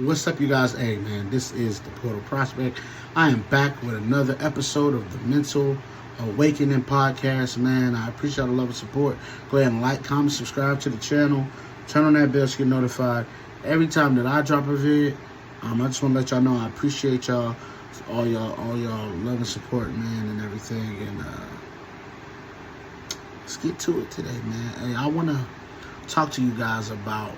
What's up, you guys? Hey, man, this is the Portal Prospect. I am back with another episode of the Mental Awakening Podcast, man. I appreciate the love and support. Go ahead and like, comment, subscribe to the channel. Turn on that bell so you get notified every time that I drop a vid. I just want to let y'all know I appreciate y'all, all y'all love and support, man, and everything. And let's get to it today, man. Hey, I want to talk to you guys about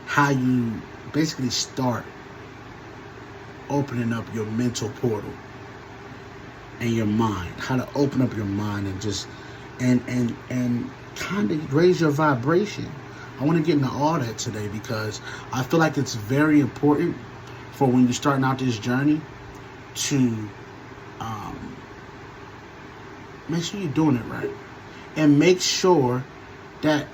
how you basically start opening up your mental portal and your mind. How to open up your mind and just and kind of raise your vibration. I want to get into all that today because I feel like it's very important for when you're starting out this journey to make sure you're doing it right and make sure that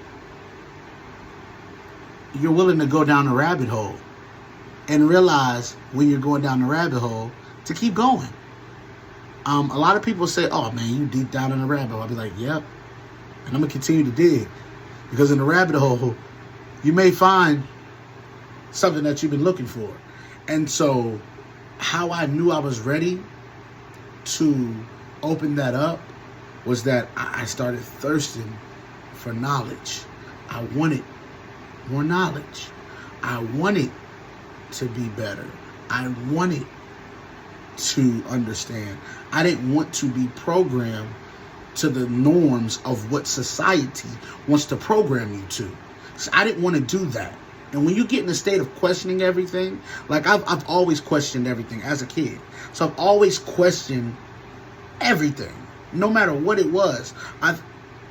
you're willing to go down the rabbit hole and realize when you're going down the rabbit hole to keep going. A lot of people say, oh man, you deep down in the rabbit hole. I'll be like, yep. And I'm going to continue to dig, because in the rabbit hole, you may find something that you've been looking for. And so how I knew I was ready to open that up was that I started thirsting for knowledge. I wanted more knowledge. I wanted to be better. I wanted to understand. I didn't want to be programmed to the norms of what society wants to program you to. So I didn't want to do that. And when you get in a state of questioning everything, like I've always questioned everything as a kid. So I've always questioned everything, no matter what it was.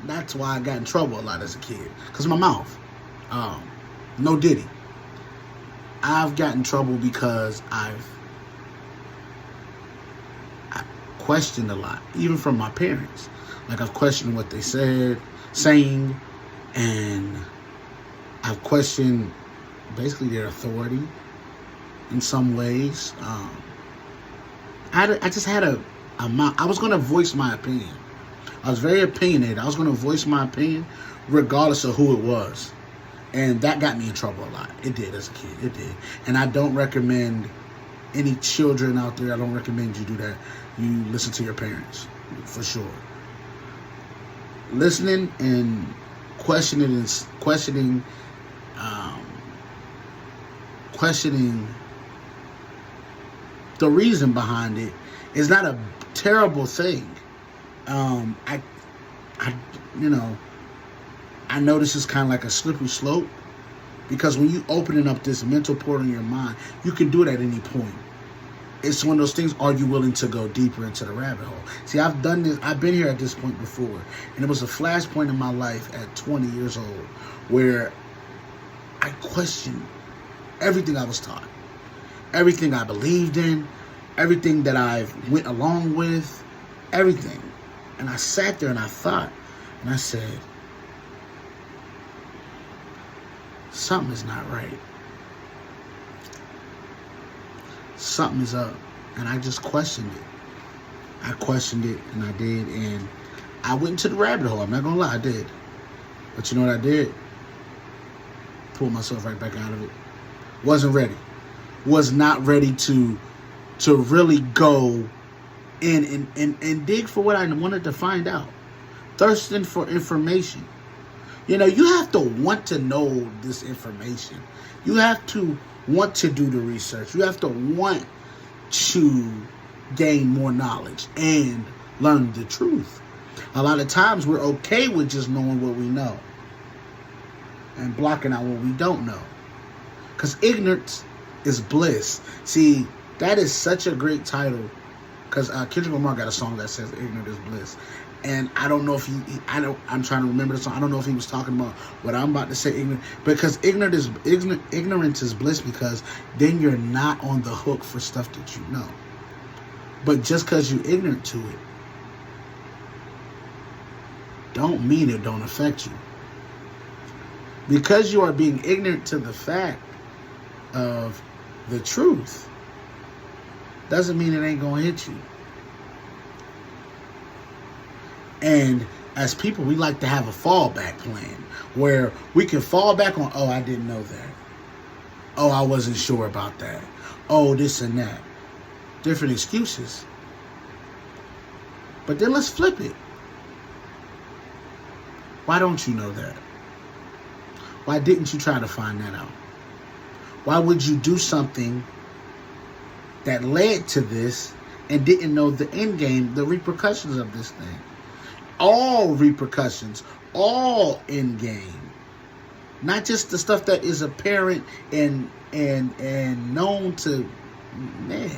That's why I got in trouble a lot as a kid, because of my mouth. No diddy. I've gotten in trouble because I questioned a lot, even from my parents. Like, I've questioned what they saying, and I've questioned basically their authority in some ways. I just had I was going to voice my opinion. I was very opinionated. I was going to voice my opinion regardless of who it was. And that got me in trouble a lot. It did as a kid. It did. And I don't recommend any children out there, I don't recommend you do that. You listen to your parents, for sure. Listening and questioning the reason behind it is not a terrible thing. I know this is kind of like a slippery slope, because when you opening up this mental portal in your mind, you can do it at any point. It's one of those things, are you willing to go deeper into the rabbit hole? See, I've done this, I've been here at this point before, and it was a flashpoint in my life at 20 years old where I questioned everything I was taught, everything I believed in, everything that I've went along with, everything. And I sat there and I thought, and I said, something is not right. Something is up. And I just questioned it. I questioned it, and I did. And I went into the rabbit hole. I'm not going to lie, I did. But you know what I did? Pulled myself right back out of it. Wasn't ready. Was not ready to really go in and dig for what I wanted to find out. Thirsting for information. You know, you have to want to know this information. You have to want to do the research. You have to want to gain more knowledge and learn the truth. A lot of times we're okay with just knowing what we know and blocking out what we don't know. Because ignorance is bliss. See, that is such a great title. Because Kendrick Lamar got a song that says ignorance is bliss. And I don't know if I'm trying to remember the song. I don't know if he was talking about what I'm about to say, ignorant. Because ignorance is bliss, because then you're not on the hook for stuff that you know. But just because you're ignorant to it, don't mean it don't affect you. Because you are being ignorant to the fact of the truth, doesn't mean it ain't gonna hit you. And as people, we like to have a fallback plan where we can fall back on, oh, I didn't know that. Oh, I wasn't sure about that. Oh, this and that. Different excuses. But then let's flip it. Why don't you know that? Why didn't you try to find that out? Why would you do something that led to this and didn't know the end game, the repercussions of this thing? All repercussions, all end game. Not just the stuff that is apparent and known to man.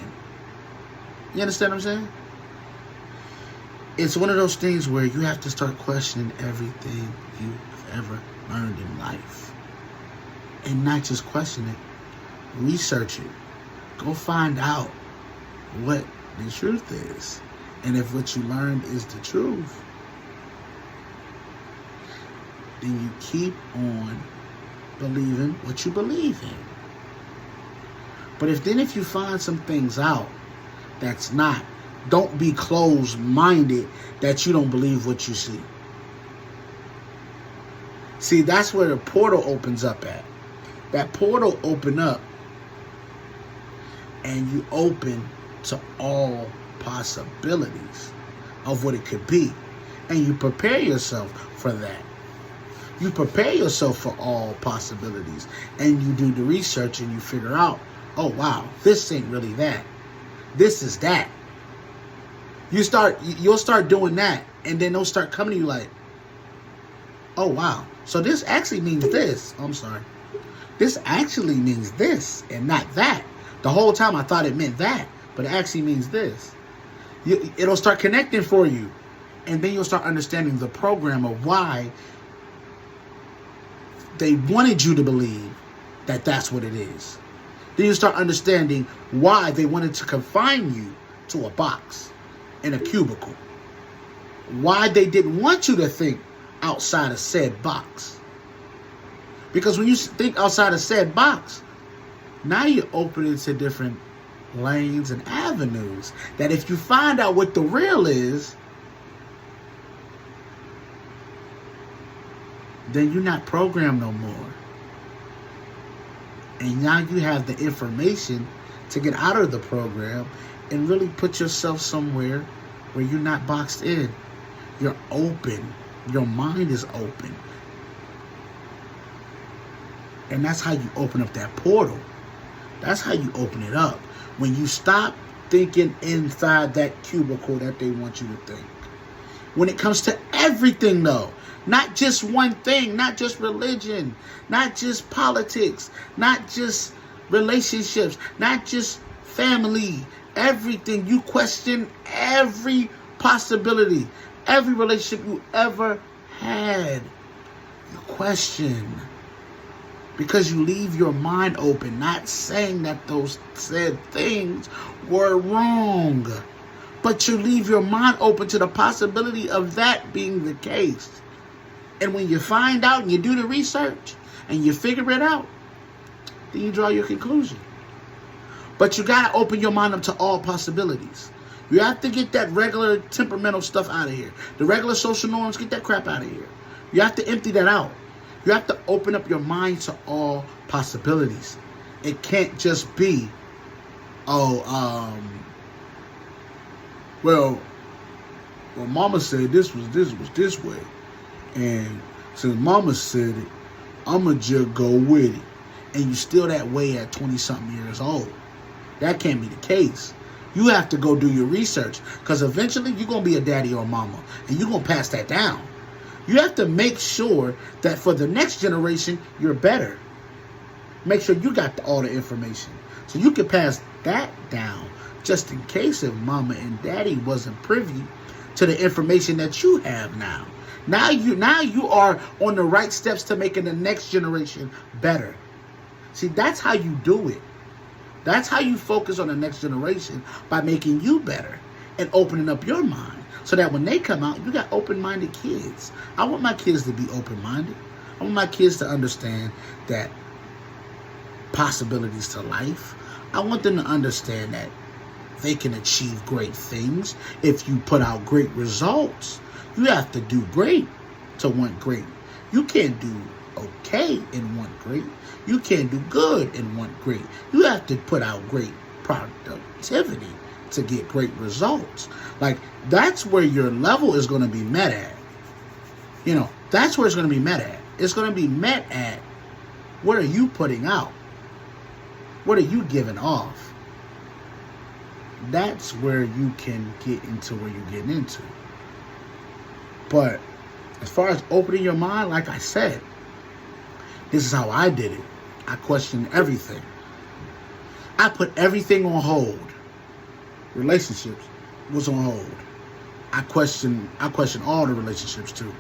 You understand what I'm saying? It's one of those things where you have to start questioning everything you've ever learned in life. And not just question it, research it. Go find out what the truth is. And if what you learned is the truth, then you keep on believing what you believe in. But if you find some things out that's not, don't be closed-minded that you don't believe what you see. See, that's where the portal opens up at. That portal open up and you open to all possibilities of what it could be. And you prepare yourself for that. You prepare yourself for all possibilities. And you do the research and you figure out, oh wow, this ain't really that. This is that. You'll start doing that, and then they'll start coming to you like, oh wow, so this actually means this. I'm sorry. This actually means this and not that. The whole time I thought it meant that, but it actually means this. It'll start connecting for you. And then you'll start understanding the program of why they wanted you to believe that that's what it is. Then you start understanding why they wanted to confine you to a box in a cubicle. Why they didn't want you to think outside of said box. Because when you think outside of said box, now you're opening to different lanes and avenues that if you find out what the real is, then you're not programmed no more. And now you have the information to get out of the program and really put yourself somewhere where you're not boxed in. You're open. Your mind is open. And that's how you open up that portal. That's how you open it up. When you stop thinking inside that cubicle that they want you to think. When it comes to everything though, not just one thing, not just religion, not just politics, not just relationships, not just family, everything. You question every possibility, every relationship you ever had. You question. Because you leave your mind open, not saying that those said things were wrong. But you leave your mind open to the possibility of that being the case. And when you find out and you do the research and you figure it out, then you draw your conclusion. But you got to open your mind up to all possibilities. You have to get that regular temperamental stuff out of here. The regular social norms, get that crap out of here. You have to empty that out. You have to open up your mind to all possibilities. It can't just be, well, Mama said this was this way. And since Mama said it, I'ma just go with it. And you still that way at 20-something years old. That can't be the case. You have to go do your research. Because eventually you're going to be a daddy or a mama. And you're going to pass that down. You have to make sure that for the next generation, you're better. Make sure you got all the information. So you can pass that down. Just in case if mama and daddy wasn't privy to the information that you have now. Now you are on the right steps to making the next generation better. See, that's how you do it. That's how you focus on the next generation, by making you better and opening up your mind so that when they come out, you got open-minded kids. I want my kids to be open-minded. I want my kids to understand that possibilities to life. I want them to understand that they can achieve great things if you put out great results. You have to do great to want great. You can't do okay and want great. You can't do good and want great. You have to put out great productivity to get great results. Like, that's where your level is going to be met at. You know, that's where it's going to be met at. It's going to be met at, what are you putting out? What are you giving off? That's where you can get into where you're getting into. But as far as opening your mind, like I said, this is how I did it. I questioned everything. I put everything on hold. Relationships was on hold. I questioned all the relationships too.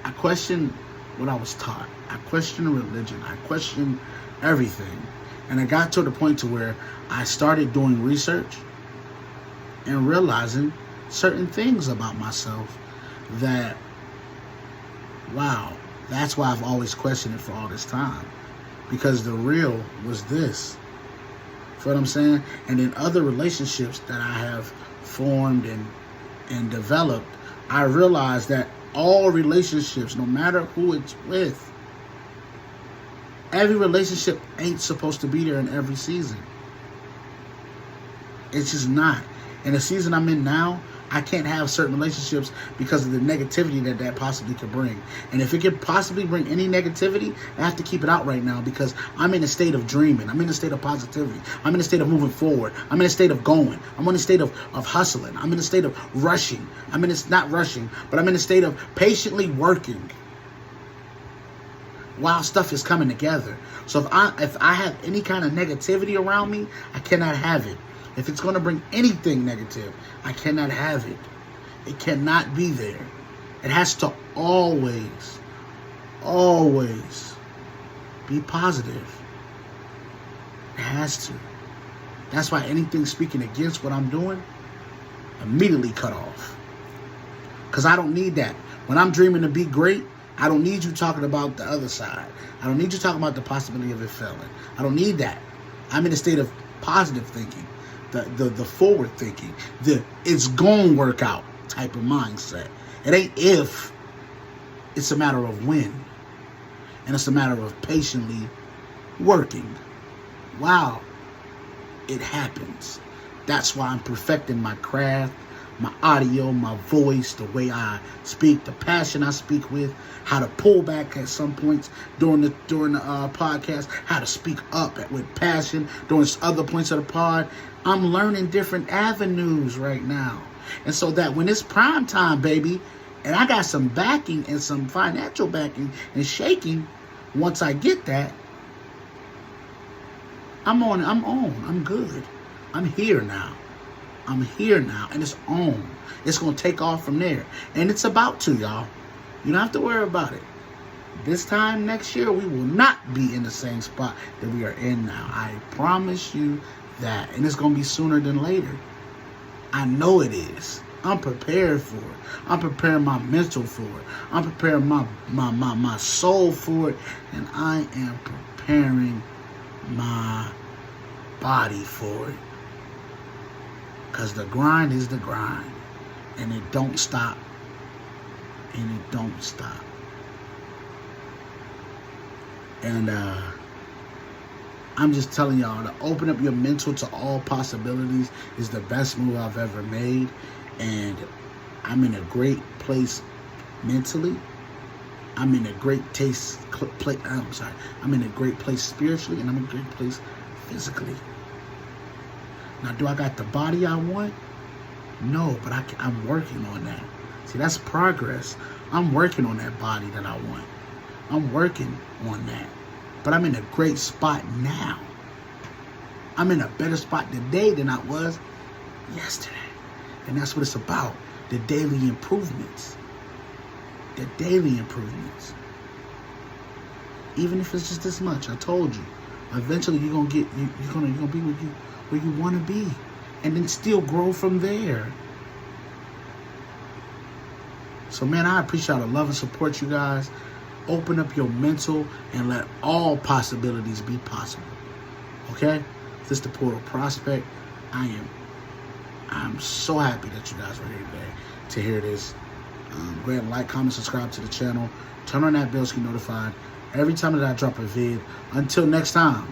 I questioned what I was taught. I questioned religion. I questioned everything. And I got to the point to where I started doing research and realizing certain things about myself that, wow, that's why I've always questioned it for all this time. Because the real was this. Feel what I'm saying? And in other relationships that I have formed and developed, I realized that all relationships, no matter who it's with, every relationship ain't supposed to be there in every season. It's just not. In the season I'm in now, I can't have certain relationships because of the negativity that possibly could bring. And if it could possibly bring any negativity, I have to keep it out right now because I'm in a state of dreaming. I'm in a state of positivity. I'm in a state of moving forward. I'm in a state of going. I'm in a state of hustling. I'm in a state of rushing. Not rushing, but I'm in a state of patiently working while stuff is coming together. So if I have any kind of negativity around me, I cannot have it. If it's going to bring anything negative, I cannot have it. It cannot be there. It has to always be positive. It has to. That's why anything speaking against what I'm doing, immediately cut off. Because I don't need that. When I'm dreaming to be great, I don't need you talking about the other side. I don't need you talking about the possibility of it failing. I don't need that. I'm in a state of positive thinking. The forward thinking, the it's gonna work out type of mindset. It ain't if, it's a matter of when. And it's a matter of patiently working. Wow, it happens. That's why I'm perfecting my craft, my audio, my voice, the way I speak, the passion I speak with, how to pull back at some points during the podcast, how to speak up with passion during other points of the pod. I'm learning different avenues right now. And so that when it's prime time, baby, and I got some backing and some financial backing and shaking, once I get that, I'm good. I'm here now. And it's on. It's going to take off from there. And it's about to, y'all. You don't have to worry about it. This time next year, we will not be in the same spot that we are in now. I promise you that. And it's going to be sooner than later. I know it is. I'm prepared for it. I'm preparing my mental for it. I'm preparing my soul for it. And I am preparing my body for it. Because the grind is the grind. And it don't stop. And it don't stop. And I'm just telling y'all, to open up your mental to all possibilities is the best move I've ever made. And I'm in a great place mentally. I'm in a great I'm in a great place spiritually, and I'm in a great place physically. Now, do I got the body I want? No, but I'm working on that. See, that's progress. I'm working on that body that I want. I'm working on that. But I'm in a great spot now. I'm in a better spot today than I was yesterday. And that's what it's about. The daily improvements. The daily improvements. Even if it's just this much, I told you. Eventually you're gonna be where you wanna be. And then still grow from there. So man, I appreciate the love and support, you guys. Open up your mental and let all possibilities be possible. Okay? This is the Portal Prospect. I'm so happy that you guys were here today to hear this. Go ahead and like, comment, subscribe to the channel. Turn on that bell so you get notified every time that I drop a vid. Until next time.